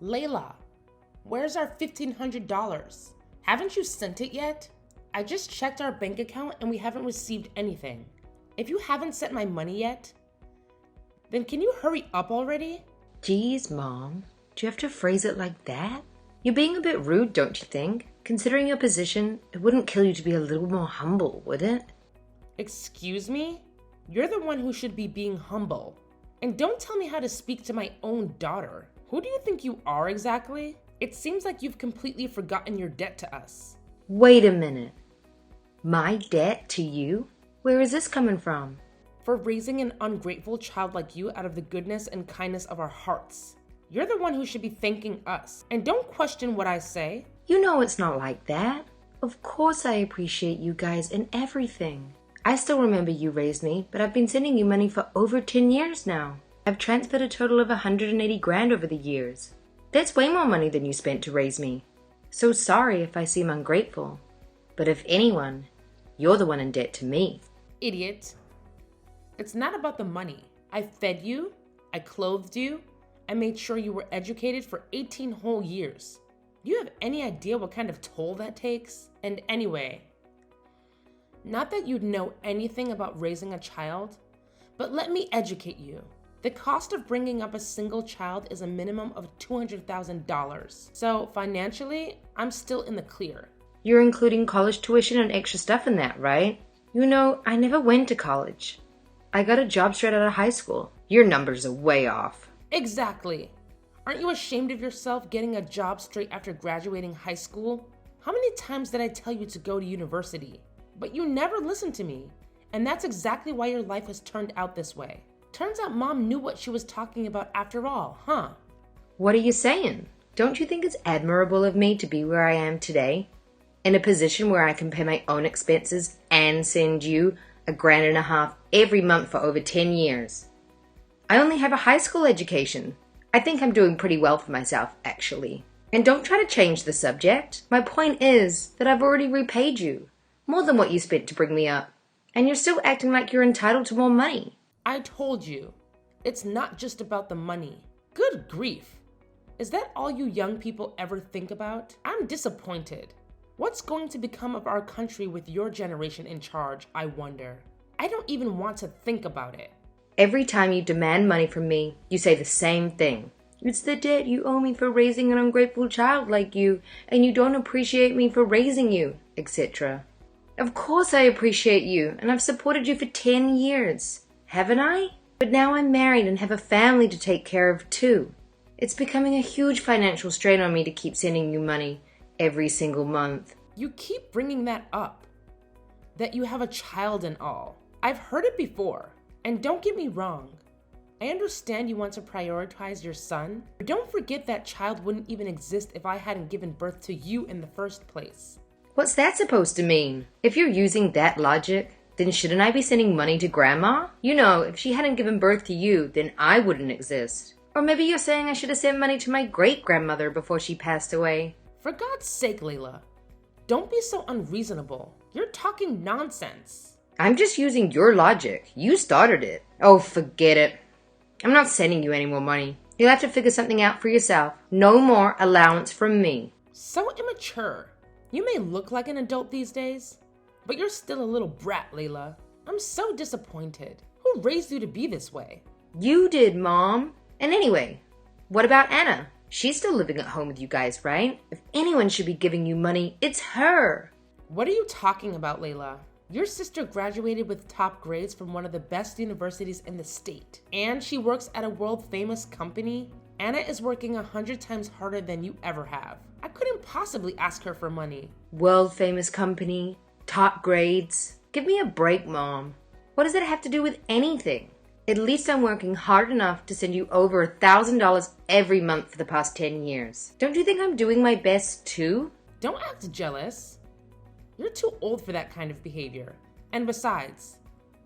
Layla, where's our $1,500? Haven't you sent it yet? I just checked our bank account and we haven't received anything. If you haven't sent my money yet, then can you hurry up already? Geez, Mom, do you have to phrase it like that? You're being a bit rude, don't you think? Considering your position, it wouldn't kill you to be a little more humble, would it? Excuse me? You're the one who should be being humble. And don't tell me how to speak to my own daughter. Who do you think you are exactly? It seems like you've completely forgotten your debt to us. Wait a minute. My debt to you? Where is this coming from? For raising an ungrateful child like you out of the goodness and kindness of our hearts. You're the one who should be thanking us. And don't question what I say. You know it's not like that. Of course I appreciate you guys and everything. I still remember you raised me, but I've been sending you money for over 10 years now. I've transferred a total of $180,000 over the years. That's way more money than you spent to raise me. So sorry if I seem ungrateful. But if anyone, you're the one in debt to me. Idiot. It's not about the money. I fed you, I clothed you, I made sure you were educated for 18 whole years. Do you have any idea what kind of toll that takes? And anyway, not that you'd know anything about raising a child, but let me educate you. The cost of bringing up a single child is a minimum of $200,000. So financially, I'm still in the clear. You're including college tuition and extra stuff in that, right? You know, I never went to college. I got a job straight out of high school. Your numbers are way off. Exactly. Aren't you ashamed of yourself getting a job straight after graduating high school? How many times did I tell you to go to university? But you never listened to me. And that's exactly why your life has turned out this way. Turns out Mom knew what she was talking about after all, huh? What are you saying? Don't you think it's admirable of me to be where I am today? In a position where I can pay my own expenses and send you $1,500 every month for over 10 years. I only have a high school education. I think I'm doing pretty well for myself, actually. And don't try to change the subject. My point is that I've already repaid you. More than what you spent to bring me up. And you're still acting like you're entitled to more money. I told you, it's not just about the money. Good grief. Is that all you young people ever think about? I'm disappointed. What's going to become of our country with your generation in charge, I wonder? I don't even want to think about it. Every time you demand money from me, you say the same thing. It's the debt you owe me for raising an ungrateful child like you, and you don't appreciate me for raising you, etc. Of course I appreciate you, and I've supported you for 10 years. Haven't I? But now I'm married and have a family to take care of too. It's becoming a huge financial strain on me to keep sending you money every single month. You keep bringing that up. That you have a child and all. I've heard it before. And don't get me wrong. I understand you want to prioritize your son, but don't forget that child wouldn't even exist if I hadn't given birth to you in the first place. What's that supposed to mean? If you're using that logic, then shouldn't I be sending money to Grandma? You know, if she hadn't given birth to you, then I wouldn't exist. Or maybe you're saying I should have sent money to my great-grandmother before she passed away. For God's sake, Layla, don't be so unreasonable. You're talking nonsense. I'm just using your logic. You started it. Oh, forget it. I'm not sending you any more money. You'll have to figure something out for yourself. No more allowance from me. So immature. You may look like an adult these days, but you're still a little brat, Layla. I'm so disappointed. Who raised you to be this way? You did, Mom. And anyway, what about Anna? She's still living at home with you guys, right? If anyone should be giving you money, it's her. What are you talking about, Layla? Your sister graduated with top grades from one of the best universities in the state, and she works at a world-famous company. Anna is working 100 times harder than you ever have. I couldn't possibly ask her for money. World-famous company, top grades. Give me a break, Mom. What does that have to do with anything? At least I'm working hard enough to send you over $1,000 every month for the past 10 years. Don't you think I'm doing my best too? Don't act jealous. You're too old for that kind of behavior. And besides,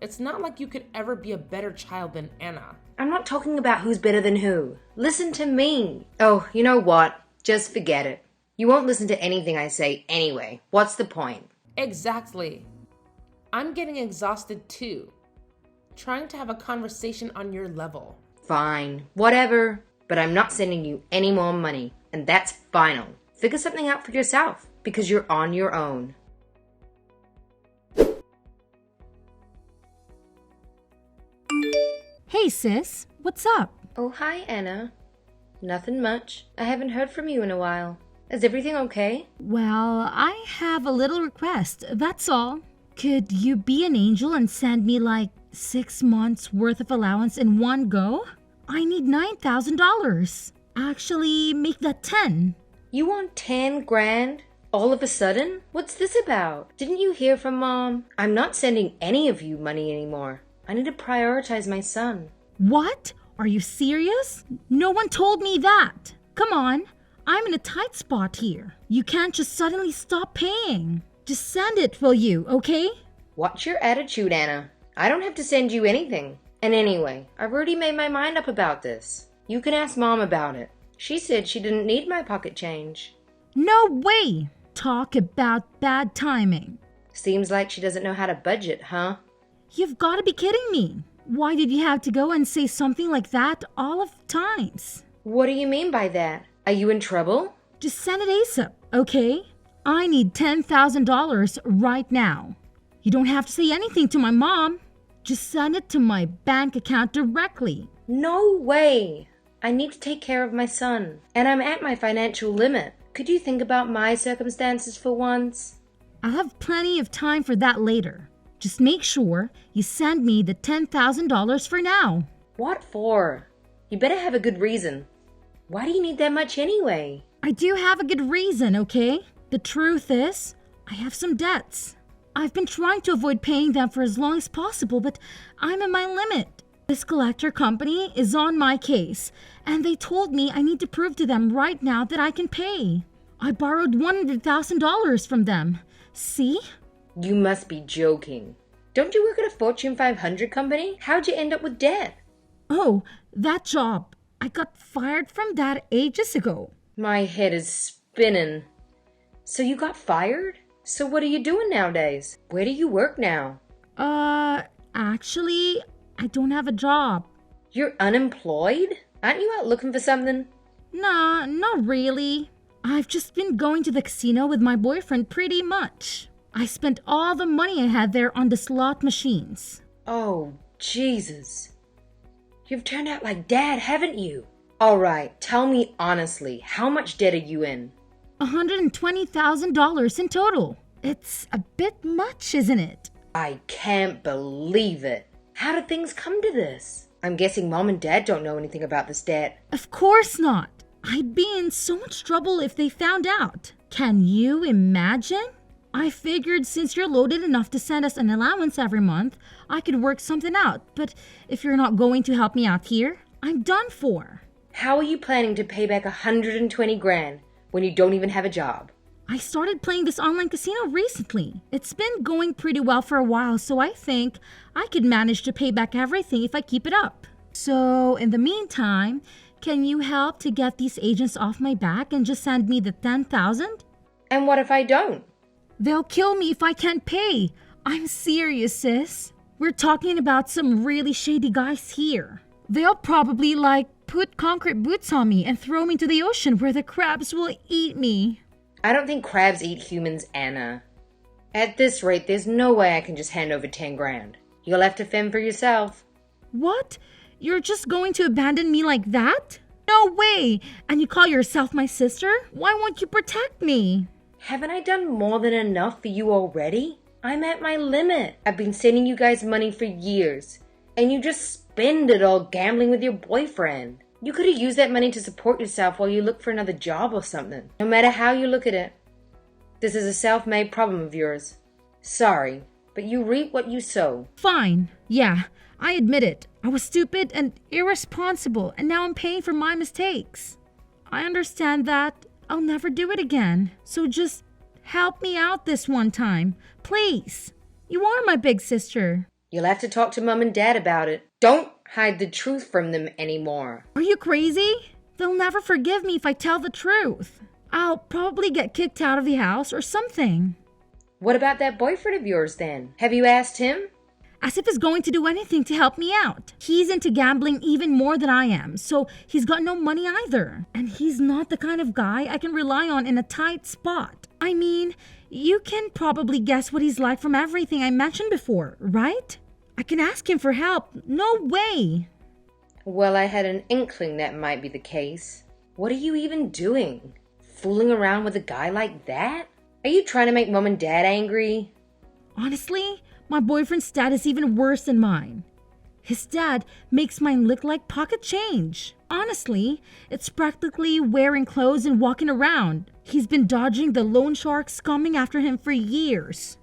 it's not like you could ever be a better child than Anna. I'm not talking about who's better than who. Listen to me. Oh, you know what? Just forget it. You won't listen to anything I say anyway. What's the point? Exactly. I'm getting exhausted too. Trying to have a conversation on your level. Fine. Whatever. but I'm not sending you any more money, and that's final. Figure something out for yourself, because you're on your own. Hey sis, what's up? Oh, hi, Anna. Nothing much. I haven't heard from you in a while. Is everything okay? Well, I have a little request, that's all. Could you be an angel and send me like 6 months worth of allowance in one go? I need $9,000. Actually, make that 10. You want 10 grand? All of a sudden? What's this about? Didn't you hear from Mom? I'm not sending any of you money anymore. I need to prioritize my son. What? Are you serious? No one told me that. Come on, I'm in a tight spot here. You can't just suddenly stop paying. Just send it, will you, okay? What's your attitude, Anna? I don't have to send you anything. And anyway, I've already made my mind up about this. You can ask Mom about it. She said she didn't need my pocket change. No way! Talk about bad timing. Seems like she doesn't know how to budget, huh? You've got to be kidding me. Why did you have to go and say something like that all of times? What do you mean by that? Are you in trouble? Just send it ASAP, okay? I need $10,000 right now. You don't have to say anything to my mom. Just send it to my bank account directly. No way! I need to take care of my son, and I'm at my financial limit. Could you think about my circumstances for once? I'll have plenty of time for that later. Just make sure you send me the $10,000 for now. What for? You better have a good reason. Why do you need that much anyway? I do have a good reason, okay? The truth is, I have some debts. I've been trying to avoid paying them for as long as possible, but I'm at my limit. This collector company is on my case, and they told me I need to prove to them right now that I can pay. I borrowed $100,000 from them. See? You must be joking. Don't you work at a Fortune 500 company? How'd you end up with debt? Oh, that job. I got fired from that ages ago. My head is spinning. So you got fired? So what are you doing nowadays? Where do you work now? Actually, I don't have a job. You're unemployed? Aren't you out looking for something? Nah, not really. I've just been going to the casino with my boyfriend pretty much. I spent all the money I had there on the slot machines. Oh, Jesus. You've turned out like Dad, haven't you? All right, tell me honestly, how much debt are you in? $120,000 in total. It's a bit much, isn't it? I can't believe it. How did things come to this? I'm guessing Mom and Dad don't know anything about this debt. Of course not. I'd be in so much trouble if they found out. Can you imagine? I figured since you're loaded enough to send us an allowance every month, I could work something out. But if you're not going to help me out here, I'm done for. How are you planning to pay back 120 grand when you don't even have a job? I started playing this online casino recently. It's been going pretty well for a while, so I think I could manage to pay back everything if I keep it up. So, in the meantime, can you help to get these agents off my back and just send me the $10,000? And what if I don't? They'll kill me if I can't pay. I'm serious, sis. We're talking about some really shady guys here. They'll probably, put concrete boots on me and throw me into the ocean where the crabs will eat me. I don't think crabs eat humans, Anna. At this rate, there's no way I can just hand over 10 grand. You'll have to fend for yourself. What? You're just going to abandon me like that? No way! And you call yourself my sister? Why won't you protect me? Haven't I done more than enough for you already? I'm at my limit. I've been sending you guys money for years, and you just spend it all gambling with your boyfriend. You could have used that money to support yourself while you look for another job or something. No matter how you look at it, this is a self-made problem of yours. Sorry, but you reap what you sow. Fine. Yeah, I admit it. I was stupid and irresponsible, and now I'm paying for my mistakes. I understand that. I'll never do it again. So just help me out this one time. Please. You are my big sister. You'll have to talk to Mom and Dad about it. Don't hide the truth from them anymore. Are you crazy? They'll never forgive me if I tell the truth. I'll probably get kicked out of the house or something. What about that boyfriend of yours then? Have you asked him? As if he's going to do anything to help me out. He's into gambling even more than I am, so he's got no money either. And he's not the kind of guy I can rely on in a tight spot. I mean, you can probably guess what he's like from everything I mentioned before, right? I can ask him for help. No way! Well, I had an inkling that might be the case. What are you even doing? Fooling around with a guy like that? Are you trying to make Mom and Dad angry? Honestly, my boyfriend's dad is even worse than mine. His dad makes mine look like pocket change. Honestly, it's practically wearing clothes and walking around. He's been dodging the loan sharks coming after him for years.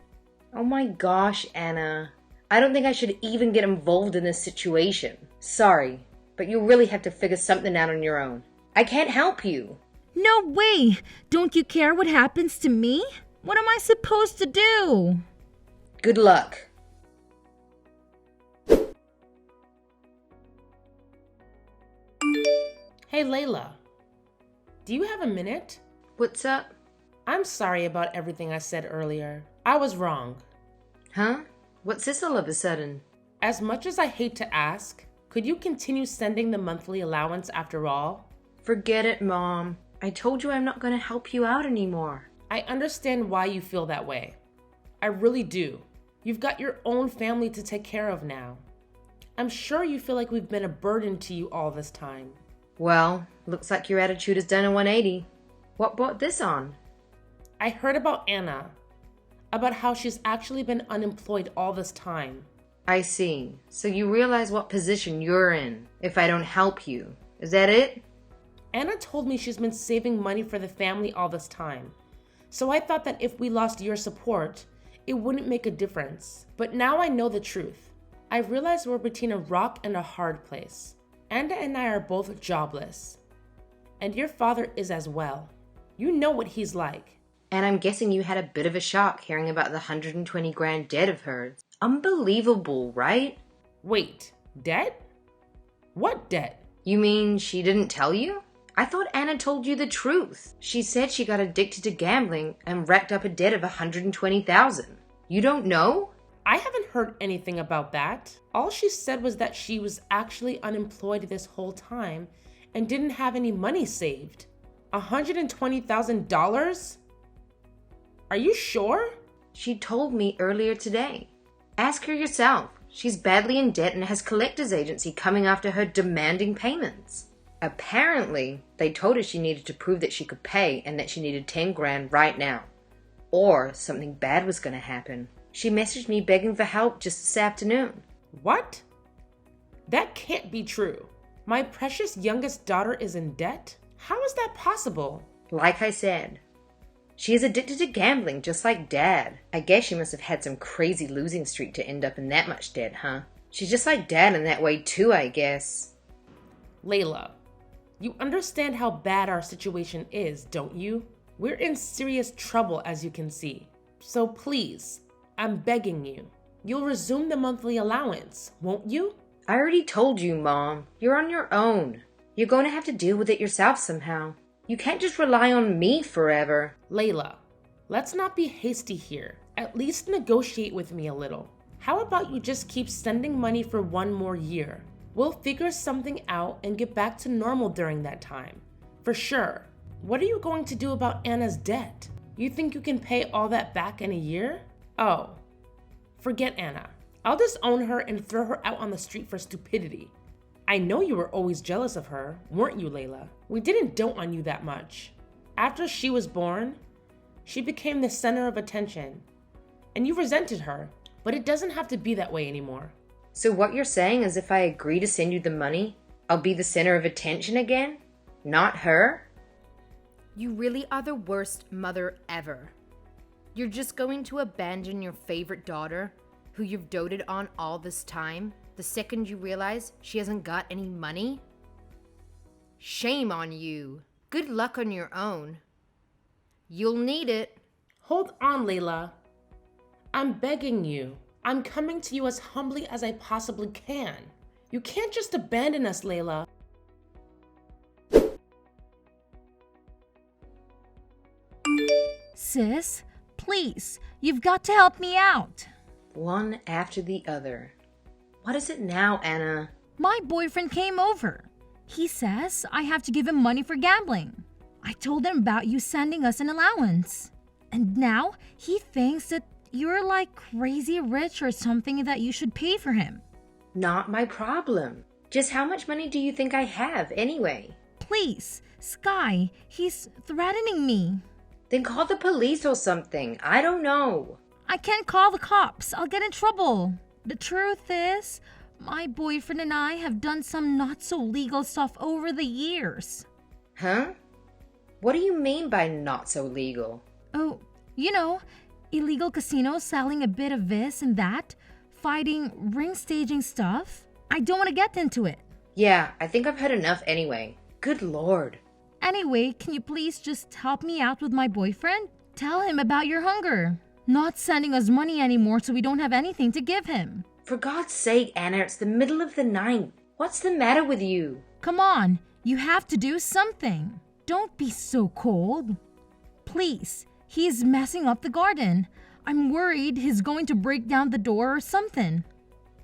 Oh my gosh, Anna. I don't think I should even get involved in this situation. Sorry, but you really have to figure something out on your own. I can't help you. No way! Don't you care what happens to me? What am I supposed to do? Good luck. Hey, Layla. Do you have a minute? What's up? I'm sorry about everything I said earlier. I was wrong. Huh? What's this all of a sudden? As much as I hate to ask, could you continue sending the monthly allowance after all? Forget it, Mom. I told you I'm not going to help you out anymore. I understand why you feel that way. I really do. You've got your own family to take care of now. I'm sure you feel like we've been a burden to you all this time. Well, looks like your attitude has done a 180. What brought this on? I heard about Anna, about how she's actually been unemployed all this time. I see. So you realize what position you're in if I don't help you. Is that it? Anna told me she's been saving money for the family all this time. So I thought that if we lost your support, it wouldn't make a difference. But now I know the truth. I realize we're between a rock and a hard place. Anna and I are both jobless. And your father is as well. You know what he's like. And I'm guessing you had a bit of a shock hearing about the 120 grand debt of hers. Unbelievable, right? Wait, debt? What debt? You mean she didn't tell you? I thought Anna told you the truth. She said she got addicted to gambling and racked up a debt of 120,000. You don't know? I haven't heard anything about that. All she said was that she was actually unemployed this whole time and didn't have any money saved. $120,000? Are you sure? She told me earlier today. Ask her yourself. She's badly in debt and has collectors agency coming after her demanding payments. Apparently, they told her she needed to prove that she could pay and that she needed 10 grand right now. Or something bad was going to happen. She messaged me begging for help just this afternoon. What? That can't be true. My precious youngest daughter is in debt? How is that possible? Like I said, she is addicted to gambling just like Dad. I guess she must have had some crazy losing streak to end up in that much debt, huh? She's just like Dad in that way too, I guess. Layla, you understand how bad our situation is, don't you? We're in serious trouble, as you can see. So please, I'm begging you. You'll resume the monthly allowance, won't you? I already told you, Mom. You're on your own. You're going to have to deal with it yourself somehow. You can't just rely on me forever. Layla, let's not be hasty here. At least negotiate with me a little. How about you just keep sending money for one more year? We'll figure something out and get back to normal during that time. For sure. What are you going to do about Anna's debt? You think you can pay all that back in a year? Oh, forget Anna. I'll disown her and throw her out on the street for stupidity. I know you were always jealous of her, weren't you, Layla? We didn't dote on you that much. After she was born, she became the center of attention. And you resented her, but it doesn't have to be that way anymore. So what you're saying is if I agree to send you the money, I'll be the center of attention again? Not her? You really are the worst mother ever. You're just going to abandon your favorite daughter, who you've doted on all this time, the second you realize she hasn't got any money? Shame on you. Good luck on your own. You'll need it. Hold on, Layla. I'm begging you. I'm coming to you as humbly as I possibly can. You can't just abandon us, Layla. Sis, please, you've got to help me out. one after the other. What is it now, Anna? My boyfriend came over. He says I have to give him money for gambling. I told him about you sending us an allowance. And now he thinks that you're like crazy rich or something that you should pay for him. Not my problem. Just how much money do you think I have anyway? Please, Sky, he's threatening me. Then call the police or something. I don't know. I can't call the cops. I'll get in trouble. The truth is, my boyfriend and I have done some not so legal stuff over the years. Huh? What do you mean by not so legal? Oh, you know, illegal casinos selling a bit of this and that, fighting, ring staging stuff. I don't want to get into it. Yeah, I think I've had enough anyway. Good Lord. Anyway, can you please just help me out with my boyfriend? Tell him about your hunger. Not sending us money anymore so we don't have anything to give him. For God's sake, Anna, it's the middle of the night. What's the matter with you? Come on, you have to do something. Don't be so cold. Please, he is messing up the garden. I'm worried he's going to break down the door or something.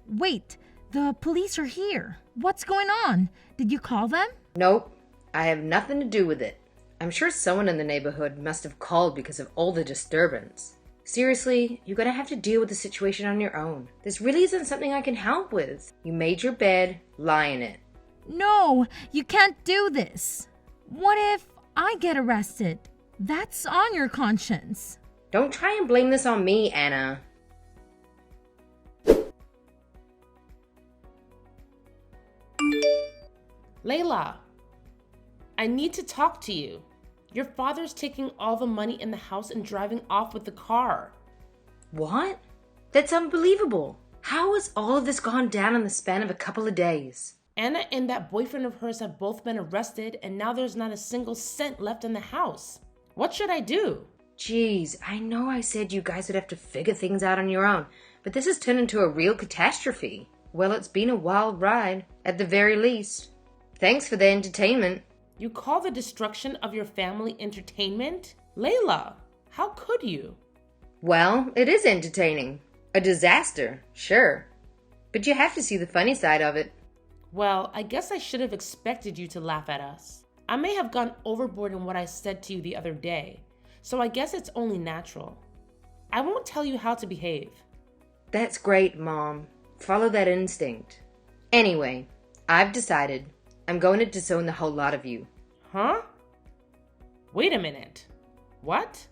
Wait, the police are here. What's going on? Did you call them? Nope, I have nothing to do with it. I'm sure someone in the neighborhood must have called because of all the disturbance. Seriously, you're gonna have to deal with the situation on your own. This really isn't something I can help with. You made your bed, lie in it. No, you can't do this. What if I get arrested? That's on your conscience. Don't try and blame this on me, Anna. Layla, I need to talk to you. Your father's taking all the money in the house and driving off with the car. What? That's unbelievable. How has all of this gone down in the span of a couple of days? Anna and that boyfriend of hers have both been arrested, and now there's not a single cent left in the house. What should I do? Jeez, I know I said you guys would have to figure things out on your own, but this has turned into a real catastrophe. Well, it's been a wild ride, at the very least. Thanks for the entertainment. You call the destruction of your family entertainment? Layla, how could you? Well, it is entertaining. A disaster, sure. But you have to see the funny side of it. Well, I guess I should have expected you to laugh at us. I may have gone overboard in what I said to you the other day, so I guess it's only natural. I won't tell you how to behave. That's great, Mom. Follow that instinct. Anyway, I've decided I'm going to disown the whole lot of you. Huh? Wait a minute. What?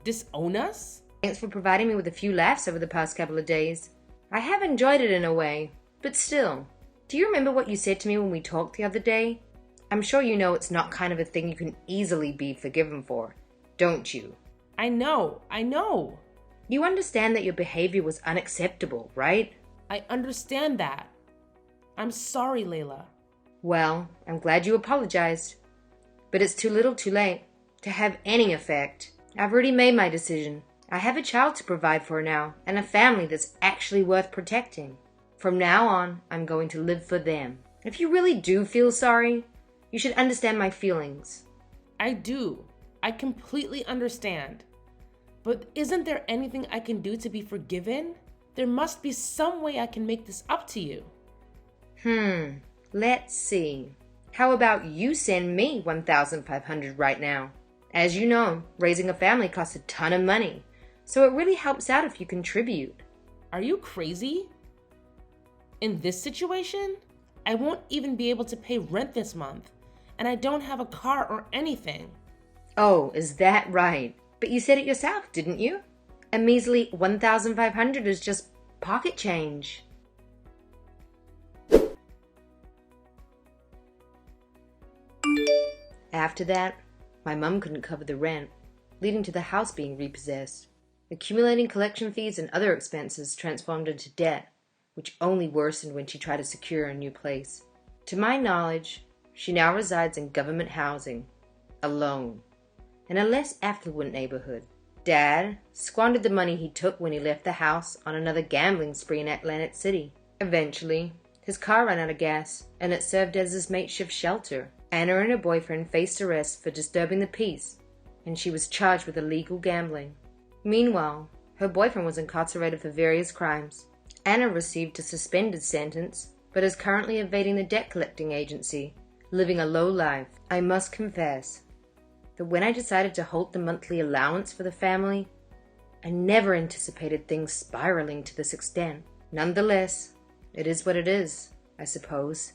Disown us? Thanks for providing me with a few laughs over the past couple of days. I have enjoyed it in a way, but still. Do you remember what you said to me when we talked the other day? I'm sure you know it's not kind of a thing you can easily be forgiven for, don't you? I know. You understand that your behavior was unacceptable, right? I understand that. I'm sorry, Layla. Well, I'm glad you apologized. But it's too little too late to have any effect. I've already made my decision. I have a child to provide for now, and a family that's actually worth protecting. From now on, I'm going to live for them. If you really do feel sorry, you should understand my feelings. I do. I completely understand. But isn't there anything I can do to be forgiven? There must be some way I can make this up to you. Let's see. How about you send me $1,500 right now? As you know, raising a family costs a ton of money, so it really helps out if you contribute. Are you crazy? In this situation, I won't even be able to pay rent this month, and I don't have a car or anything. Oh, is that right? But you said it yourself, didn't you? A measly $1,500 is just pocket change. After that, my mum couldn't cover the rent, leading to the house being repossessed. Accumulating collection fees and other expenses transformed into debt, which only worsened when she tried to secure a new place. To my knowledge, she now resides in government housing, alone, in a less affluent neighborhood. Dad squandered the money he took when he left the house on another gambling spree in Atlantic City. Eventually, his car ran out of gas, and it served as his makeshift shelter. Anna and her boyfriend faced arrest for disturbing the peace, and she was charged with illegal gambling. Meanwhile, Her boyfriend was incarcerated for various crimes. Anna received a suspended sentence, but is currently evading the debt collecting agency, living a low life. I must confess that when I decided to halt the monthly allowance for the family, I never anticipated things spiraling to this extent. Nonetheless, it is what it is, I suppose.